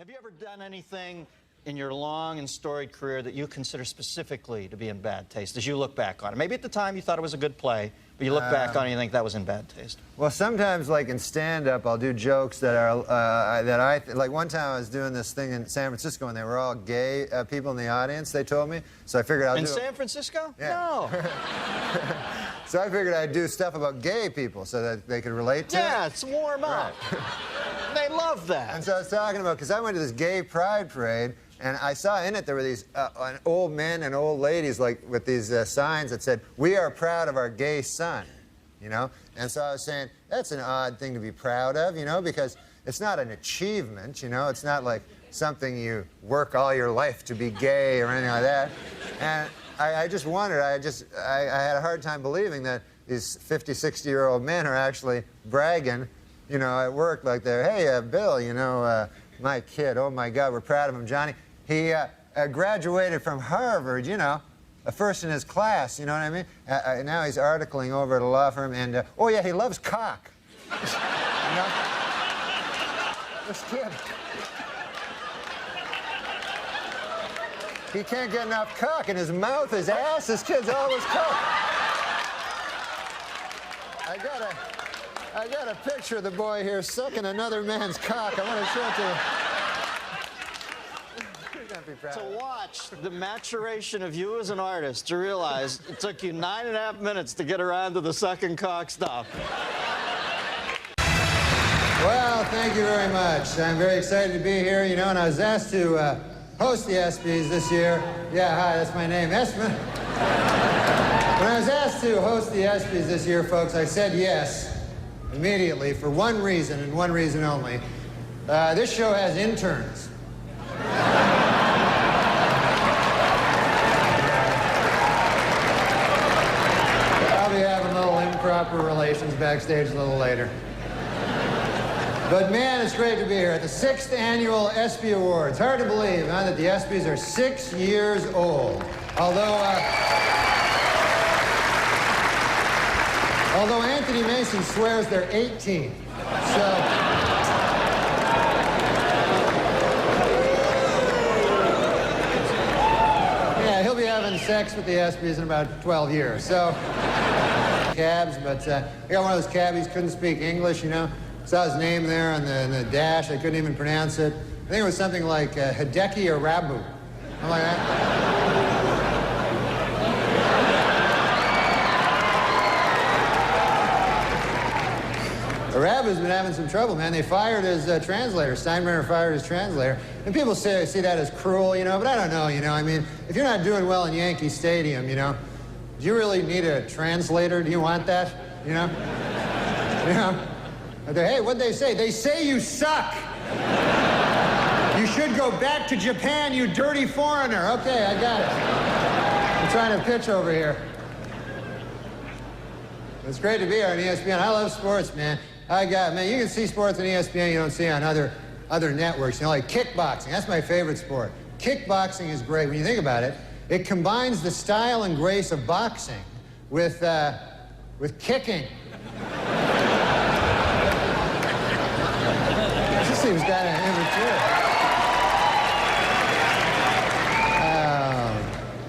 Have you ever done anything in your long and storied career that you consider specifically to be in bad taste as you look back on it? Maybe at the time you thought it was a good play, but you look back on it and you think that was in bad taste. Well, sometimes, like in stand-up, I'll do jokes that are, like one time I was doing this thing in San Francisco and they were all gay people in the audience, they told me. So I figured I'll do... In San Francisco? Yeah. No. So I figured I'd do stuff about gay people so that they could relate to it. Yeah, it's warm up. Right. They love that. And so I was talking about, because I went to this gay pride parade, and I saw in it there were these old men and old ladies like with these signs that said, "We are proud of our gay son," you know? And so I was saying, that's an odd thing to be proud of, you know, because it's not an achievement, you know? It's not like something you work all your life to be gay or anything like that. And I just wondered, I had a hard time believing that these 50, 60-year-old men are actually bragging, you know, at work like they're, "Hey, Bill, you know, my kid, oh my God, we're proud of him, Johnny. He graduated from Harvard, you know, a first in his class, you know what I mean? Now he's articling over at a law firm, and, oh yeah, he loves cock." You know? This kid. He can't get enough cock in his mouth, his ass, his kid's always cock. I got a picture of the boy here sucking another man's cock. I want to show it to you. To watch the maturation of you as an artist, to realize it took you 9.5 minutes to get around to the sucking cock stuff. Well, thank you very much. I'm very excited to be here, you know, and I was asked to host the ESPYs this year. Yeah, hi, that's my name, Esma. When I was asked to host the ESPYs this year, folks, I said yes immediately for one reason and one reason only. This show has interns. I'll be having a little improper relations backstage a little later. But man, it's great to be here at the 6th annual ESPY Awards. Hard to believe, huh, that the ESPYs are 6 years old. Although Anthony Mason swears they're 18. So... yeah, he'll be having sex with the ESPYs in about 12 years. So... cabs, but I got one of those cabbies, couldn't speak English, you know. Saw his name there on the dash. I couldn't even pronounce it. I think it was something like Hideki Arabu. I'm like that. Arabu's been having some trouble, man. They fired his translator. Steinbrenner fired his translator. And people see that as cruel, you know, but I don't know, you know. I mean, if you're not doing well in Yankee Stadium, you know, do you really need a translator? Do you want that, you know? You know? Hey, what'd they say? They say you suck. You should go back to Japan, you dirty foreigner. Okay, I got it. I'm trying to pitch over here. It's great to be here on ESPN. I love sports, man. Man, you can see sports on ESPN you don't see on other networks. You know, like kickboxing. That's my favorite sport. Kickboxing is great. When you think about it, it combines the style and grace of boxing with kicking. This seems kind of immature.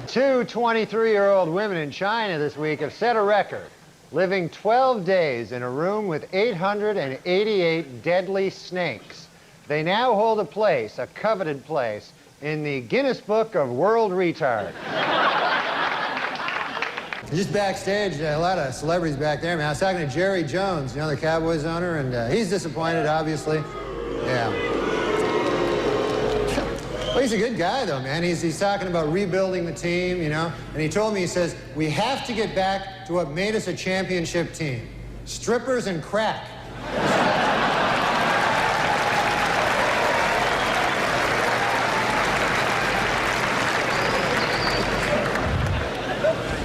Two 23-year-old women in China this week have set a record, living 12 days in a room with 888 deadly snakes. They now hold a place, a coveted place, in the Guinness Book of World Retard. Just backstage, a lot of celebrities back there, man. I was talking to Jerry Jones, you know, the Cowboys owner, and he's disappointed, obviously. Yeah. Well, he's a good guy, though, man. He's talking about rebuilding the team, you know, and he told me, he says, we have to get back to what made us a championship team. Strippers and crack.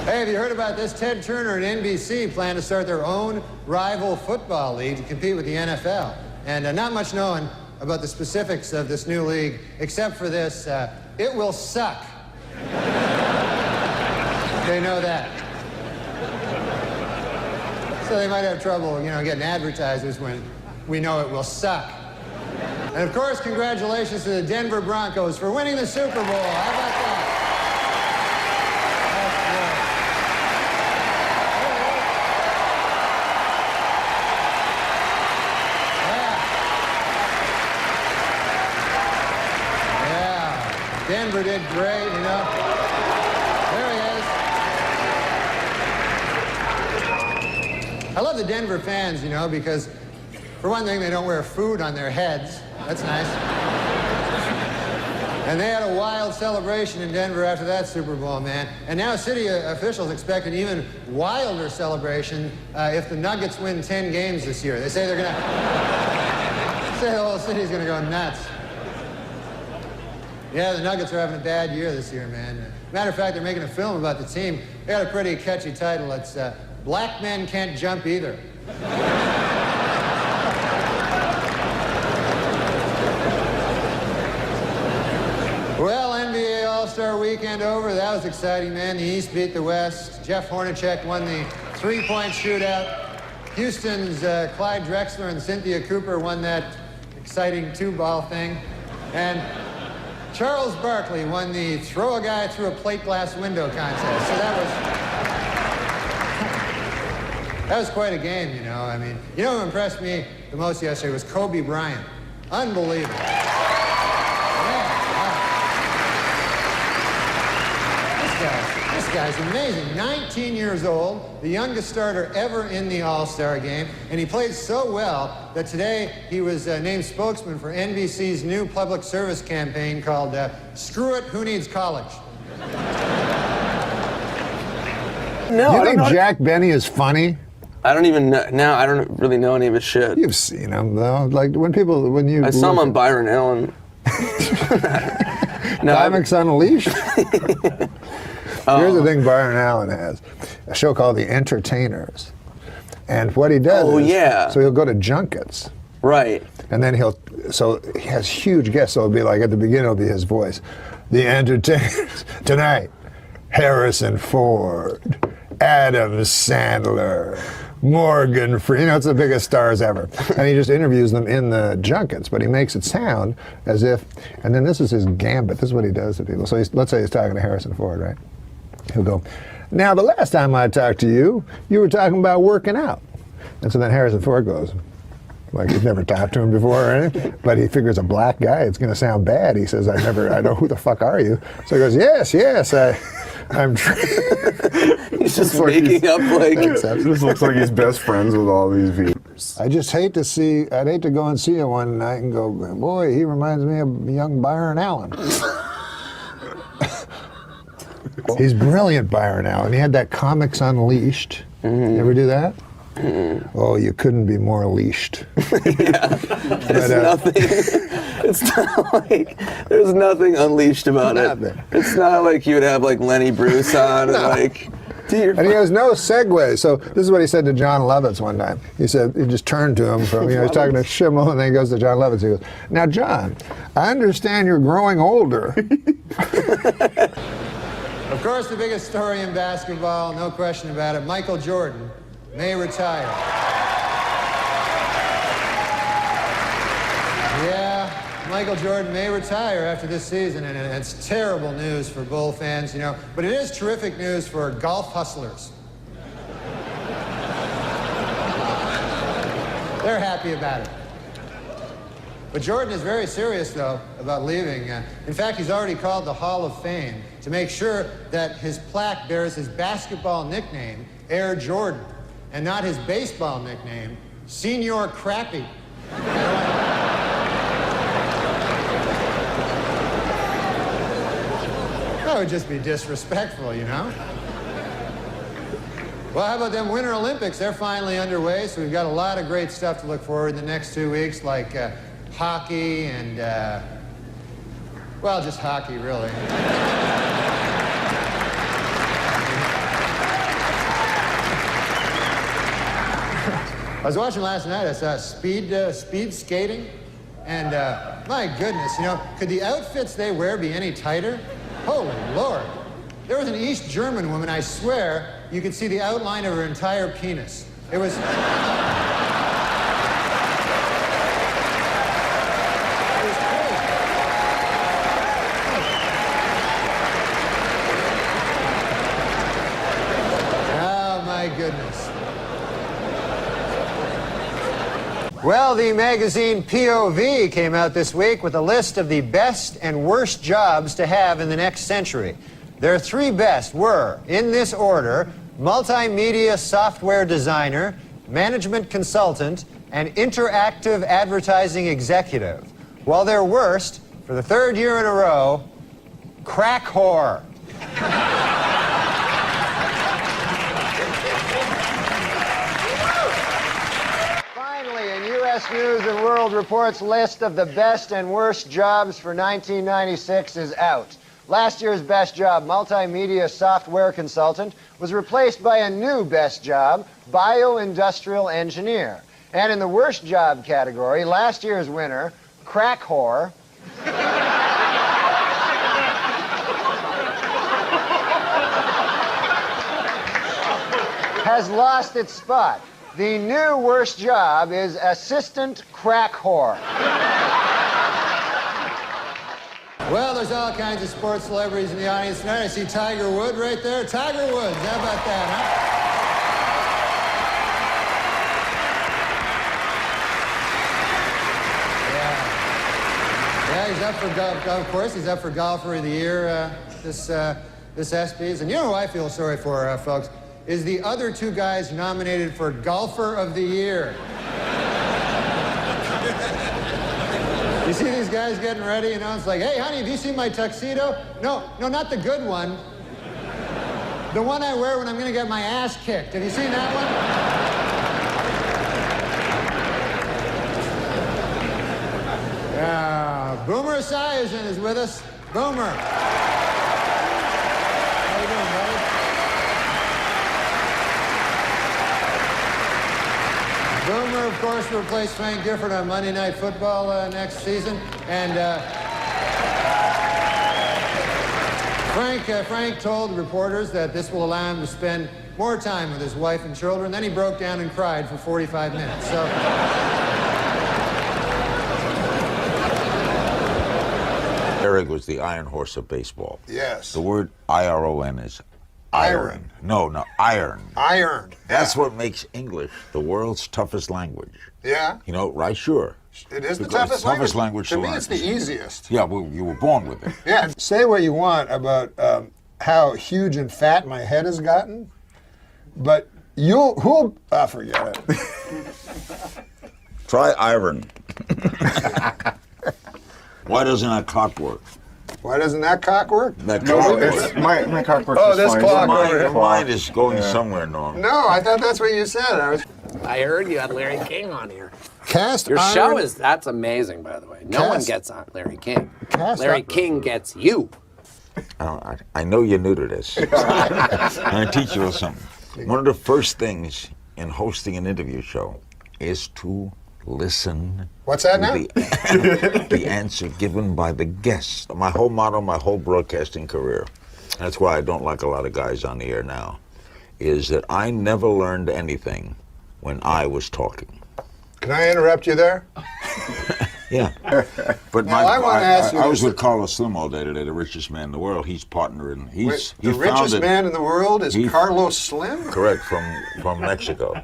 Hey, have you heard about this? Ted Turner and NBC plan to start their own rival football league to compete with the NFL. And not much known about the specifics of this new league, except for this, it will suck. They know that. So they might have trouble, you know, getting advertisers when we know it will suck. And of course, congratulations to the Denver Broncos for winning the Super Bowl. How about that? Denver did great, you know. There he is. I love the Denver fans, you know, because for one thing, they don't wear food on their heads. That's nice. And they had a wild celebration in Denver after that Super Bowl, man. And now city officials expect an even wilder celebration if the Nuggets win 10 games this year. They say they're gonna, say the whole city's gonna go nuts. Yeah, the Nuggets are having a bad year this year, man. Matter of fact, they're making a film about the team. They got a pretty catchy title. It's Black Men Can't Jump Either. Well, NBA All-Star Weekend over. That was exciting, man. The East beat the West. Jeff Hornacek won the three-point shootout. Houston's Clyde Drexler and Cynthia Cooper won that exciting two-ball thing. And Charles Barkley won the throw a guy through a plate glass window contest. So that was quite a game, you know. I mean, you know who impressed me the most yesterday was Kobe Bryant. Unbelievable. This guy's amazing. 19 years old, the youngest starter ever in the All-Star game, and he played so well that today he was named spokesman for NBC's new public service campaign called Screw It, Who Needs College? No, You think Jack Benny is funny? I don't even know. No, I don't really know any of his shit. You've seen him though. Like when you I saw him on Byron Allen. No, Comics Unleashed. Here's the thing Byron Allen has. A show called The Entertainers. And what he does so he'll go to junkets. Right. And then he has huge guests, so it'll be like at the beginning it'll be his voice. The Entertainers tonight, Harrison Ford, Adam Sandler, Morgan Freeman, it's the biggest stars ever. And he just interviews them in the junkets, but he makes it sound as if, and then this is his gambit, this is what he does to people. So let's say he's talking to Harrison Ford, right? He'll go, now the last time I talked to you, you were talking about working out. And so then Harrison Ford goes, like he's never talked to him before or anything, but he figures a black guy, it's gonna sound bad. He says, I know, who the fuck are you? So he goes, yes, I'm He's just making up like. It just looks like he's best friends with all these viewers. I'd hate to go and see him one night and go, boy, he reminds me of young Byron Allen. He's brilliant, Byron Allen. He had that Comics Unleashed. You ever do that? Oh, you couldn't be more leashed. There's nothing. It's not like there's nothing unleashed about it. It's not like you would have like Lenny Bruce on and like. And he has no segue. So this is what he said to John Lovitz one time. He said he just turned to him from he's talking to Schimmel, and then he goes to John Lovitz. He goes, "Now, John, I understand you're growing older." Of course, the biggest story in basketball, no question about it, Michael Jordan may retire. Yeah, Michael Jordan may retire after this season, and it's terrible news for Bull fans, you know, but it is terrific news for golf hustlers. They're happy about it. But Jordan is very serious, though, about leaving. In fact, he's already called the Hall of Fame to make sure that his plaque bears his basketball nickname, Air Jordan, and not his baseball nickname, Senior Crappy. That would just be disrespectful, you know? Well, how about them Winter Olympics? They're finally underway, so we've got a lot of great stuff to look forward to the next 2 weeks, like hockey and, well, just hockey, really. I was watching last night, I saw speed skating, and my goodness, you know, could the outfits they wear be any tighter? Holy Lord. There was an East German woman, I swear, you could see the outline of her entire penis. It was... Well, the magazine POV came out this week with a list of the best and worst jobs to have in the next century. Their three best were, in this order, multimedia software designer, management consultant, and interactive advertising executive. While their worst, for the third year in a row, crack whore. Finally, a U.S. News and World Report's list of the best and worst jobs for 1996 is out. Last year's best job, multimedia software consultant, was replaced by a new best job, bioindustrial engineer. And in the worst job category, last year's winner, crack whore, has lost its spot. The new worst job is assistant crack whore. Well, there's all kinds of sports celebrities in the audience tonight. I see Tiger Woods right there. Tiger Woods, how about that, huh? Yeah, he's up for golf. Of course, he's up for Golfer of the Year this ESPYs. And you know who I feel sorry for, folks, is the other two guys nominated for Golfer of the Year. You see these guys getting ready, you know, it's like, hey, honey, have you seen my tuxedo? No, not the good one. The one I wear when I'm gonna get my ass kicked. Have you seen that one? Yeah, Boomer Esiason is with us. Boomer. How you doing, buddy? Boomer, of course, will replace Frank Gifford on Monday Night Football next season. And Frank told reporters that this will allow him to spend more time with his wife and children. Then he broke down and cried for 45 minutes. So. Eric was the iron horse of baseball. Yes. The word I-R-O-N is iron. No, iron. Iron. That's what makes English the world's toughest language. Yeah. You know, right? Sure. It is the Because toughest language. to To me, learn. it's the easiest. Yeah, well, you were born with it. Yeah. Say what you want about how huge and fat my head has gotten, but who'll forget it. Try iron. Why doesn't that clock work? Why doesn't that cock work? That No, clock it's, works. my clock works Oh, just this fine. clock It's over mine. here. Your mind is going somewhere, Norm. No, I thought that's what you said. I heard you had Larry King on here. Cast Your iron. show that's amazing, by the way. No one Cast- gets on Larry King. Cast Larry iron. King gets you. I know you're new to this. I'm going to teach you something. One of the first things in hosting an interview show is to listen. What's that to now? the answer given by the guest. My whole motto, my whole broadcasting career, that's why I don't like a lot of guys on the air now, is that I never learned anything when I was talking. Can I interrupt you there? Yeah. But Now, I wanna ask you I was this- with Carlos Slim all day today, the richest man in the world. He's partner in, Wait, he the richest founded- man in the world is he- Carlos Slim? Correct, from Mexico.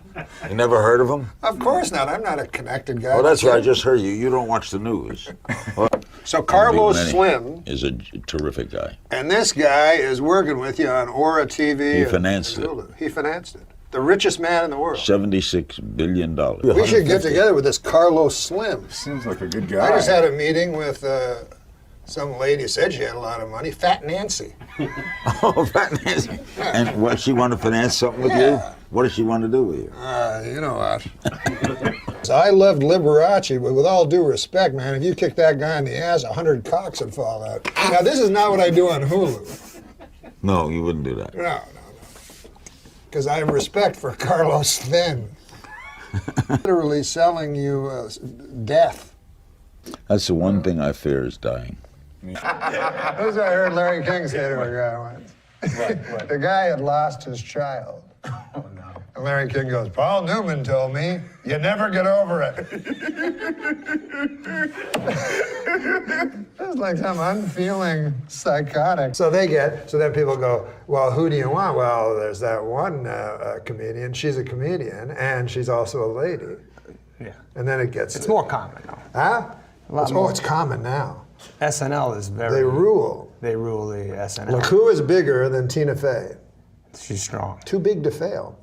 You never heard of him? Of course not. I'm not a connected guy. Oh, that's right. I just heard you. You don't watch the news. Well, So Carlos Manny Slim, is a terrific guy. and this guy is working with you on Aura TV. He and- financed and it. Hulu. He financed it. The richest man in the world. $76 billion. We should get together with this Carlos Slim. Seems like a good guy. I just had a meeting with some lady, said she had a lot of money, Fat Nancy. Oh, financing. And what, she want to finance something with Yeah. you? What does she want to do with you? You know what? So I loved Liberace, but with all due respect, man, if you kick that guy in the ass, 100 cocks would fall out. Now, this is not what I do on Hulu. No, you wouldn't do that. No. Because I have respect for Carlos Slim. Literally selling you death. That's the one thing I fear is dying. This is what I heard Larry King say to a guy once. The guy had lost his child. Oh, no. And Larry King goes, Paul Newman told me, you never get over it. It's like some unfeeling psychotic. So then people go, well, who do you want? Well, there's that one comedian. She's a comedian, and she's also a lady. Yeah. And then it gets. It's more common now. Huh? lot more. It's common now. SNL is very. They rule. They rule the SNL. Look, who is bigger than Tina Fey? She's strong. Too big to fail.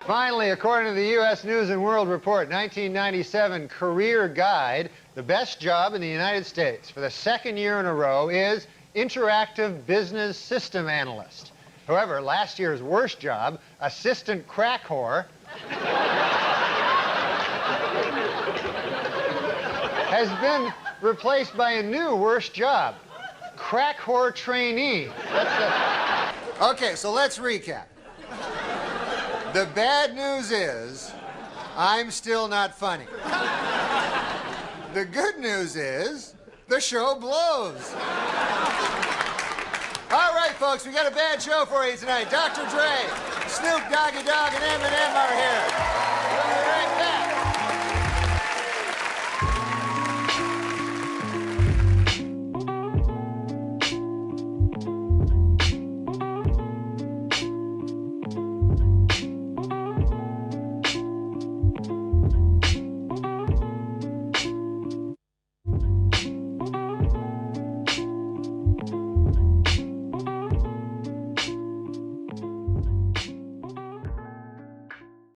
Finally, according to the U.S. News and World Report 1997 Career Guide, the best job in the United States for the second year in a row is Interactive Business System Analyst. However, last year's worst job, Assistant Crack Whore, has been replaced by a new worst job, Crack Whore Trainee. Okay, so let's recap. The bad news is, I'm still not funny. The good news is, the show blows. All right, folks, we got a bad show for you tonight. Dr. Dre, Snoop Doggy Dogg, and Eminem are here.